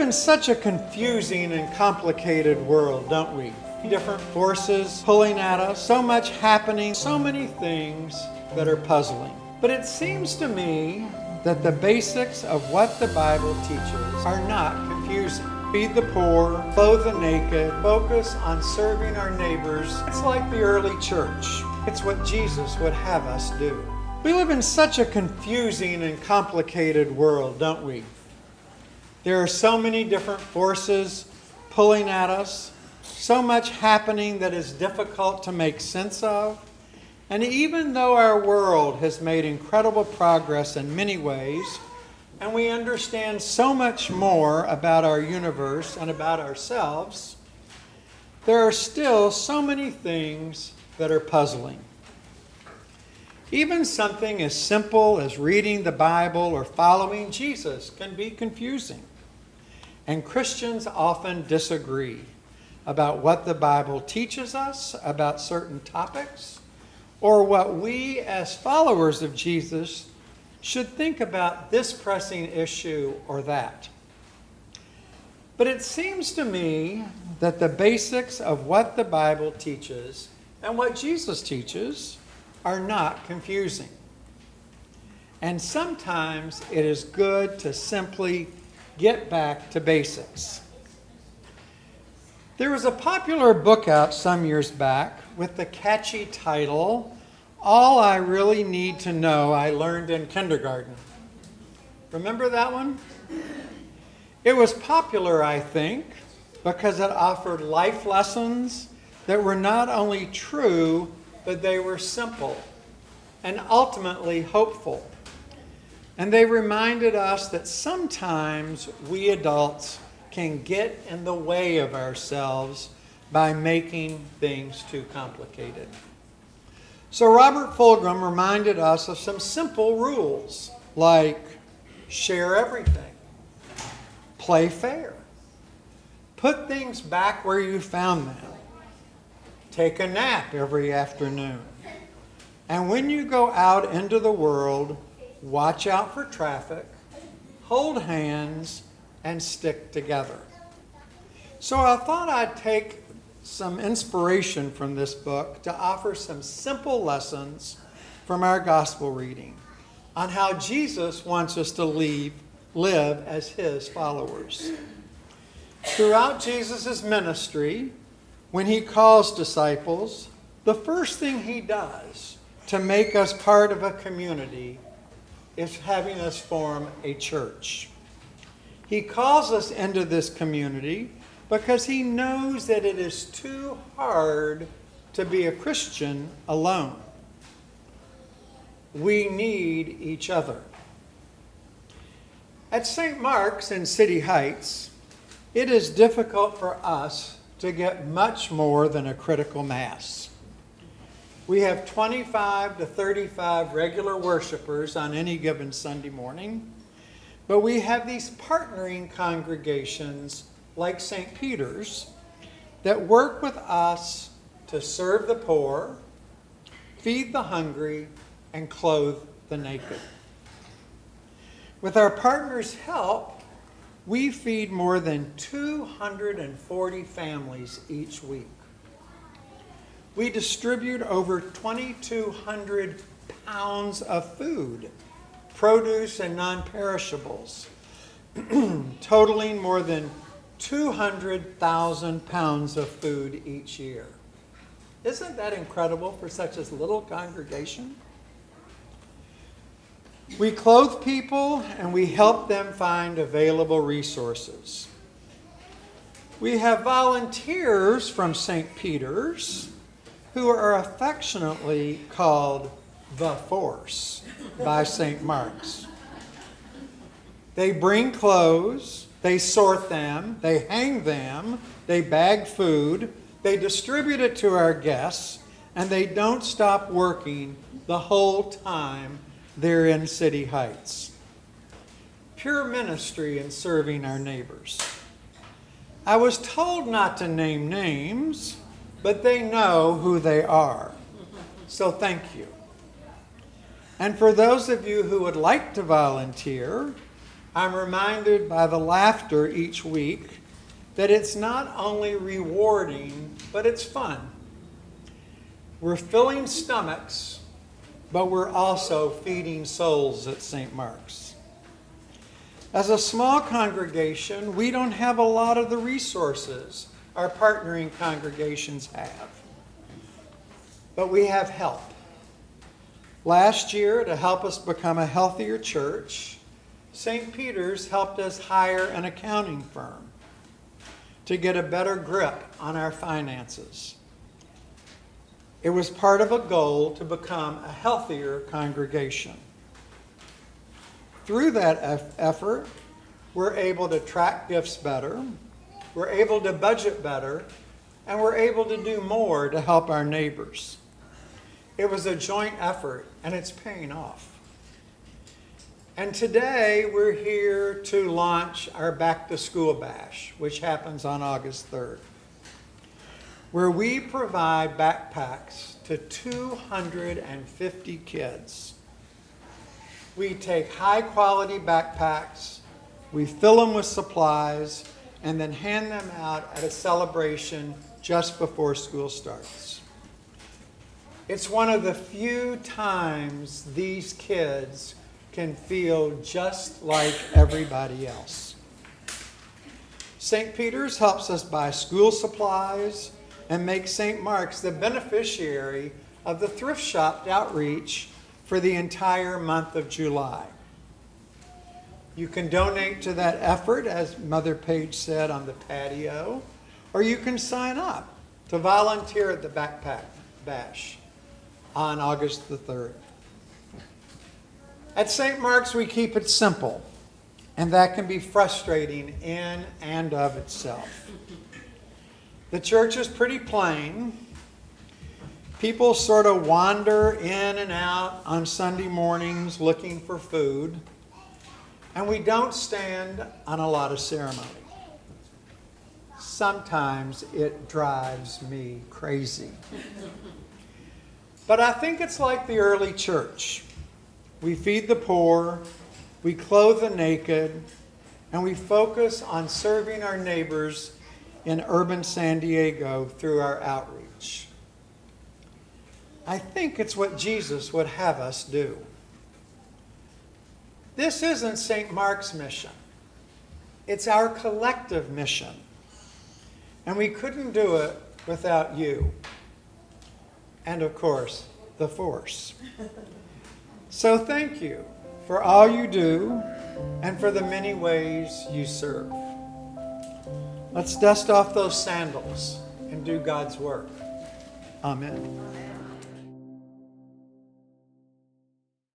in such a confusing and complicated world, don't we? Different forces pulling at us, so much happening, so many things that are puzzling. But it seems to me that the basics of what the Bible teaches are not confusing. Feed the poor, clothe the naked, focus on serving our neighbors. It's like the early church. It's what Jesus would have us do. We live in such a confusing and complicated world, don't we? There are so many different forces pulling at us, so much happening that is difficult to make sense of. And even though our world has made incredible progress in many ways, and we understand so much more about our universe and about ourselves, there are still so many things that are puzzling. Even something as simple as reading the Bible or following Jesus can be confusing. And Christians often disagree about what the Bible teaches us about certain topics, or what we as followers of Jesus should think about this pressing issue or that. But it seems to me that the basics of what the Bible teaches and what Jesus teaches are not confusing. And sometimes it is good to simply get back to basics. There was a popular book out some years back with the catchy title, All I Really Need to Know I Learned in Kindergarten. Remember that one? It was popular, I think, because it offered life lessons that were not only true, but they were simple and ultimately hopeful. And they reminded us that sometimes we adults can get in the way of ourselves by making things too complicated. So Robert Fulghum reminded us of some simple rules, like share everything, play fair, put things back where you found them, take a nap every afternoon, and when you go out into the world, watch out for traffic, hold hands, and stick together. So I thought I'd take some inspiration from this book to offer some simple lessons from our gospel reading on how Jesus wants us to live as his followers. Throughout Jesus' ministry, when he calls disciples, the first thing he does to make us part of a community is having us form a church. He calls us into this community because he knows that it is too hard to be a Christian alone. We need each other. At St. Mark's in City Heights, it is difficult for us to get much more than a critical mass. We have 25 to 35 regular worshipers on any given Sunday morning, but we have these partnering congregations like St. Peter's that work with us to serve the poor, feed the hungry, and clothe the naked. With our partners' help, we feed more than 240 families each week. We distribute over 2,200 pounds of food, produce and non-perishables, totaling more than 200,000 pounds of food each year. Isn't that incredible for such a little congregation? We clothe people and we help them find available resources. We have volunteers from St. Peter's who are affectionately called the Force by St. Mark's. They bring clothes, they sort them, they hang them, they bag food, they distribute it to our guests, and they don't stop working the whole time they're in City Heights. Pure ministry in serving our neighbors. I was told not to name names, but they know who they are. So thank you. And for those of you who would like to volunteer, I'm reminded by the laughter each week that it's not only rewarding, but it's fun. We're filling stomachs, but we're also feeding souls at St. Mark's. As a small congregation, we don't have a lot of the resources our partnering congregations have, but we have help. Last year, to help us become a healthier church, St. Peter's helped us hire an accounting firm to get a better grip on our finances. It was part of a goal to become a healthier congregation. Through that effort, we're able to track gifts better, we're able to budget better, and we're able to do more to help our neighbors. It was a joint effort, and it's paying off. And today, we're here to launch our Back to School Bash, which happens on August 3rd, where we provide backpacks to 250 kids. We take high-quality backpacks, we fill them with supplies, and then hand them out at a celebration just before school starts. It's one of the few times these kids can feel just like everybody else. St. Peter's helps us buy school supplies and make St. Mark's the beneficiary of the thrift shop outreach for the entire month of July. You can donate to that effort, as Mother Page said, on the patio, or you can sign up to volunteer at the Backpack Bash on August the 3rd. At St. Mark's, we keep it simple, and that can be frustrating in and of itself. The church is pretty plain. People sort of wander in and out on Sunday mornings looking for food, and we don't stand on a lot of ceremony. Sometimes it drives me crazy. But I think it's like the early church. We feed the poor, we clothe the naked, and we focus on serving our neighbors in urban San Diego through our outreach. I think it's what Jesus would have us do. This isn't St. Mark's mission. It's our collective mission. And we couldn't do it without you. And of course, the Force. So thank you for all you do and for the many ways you serve. Let's dust off those sandals and do God's work. Amen.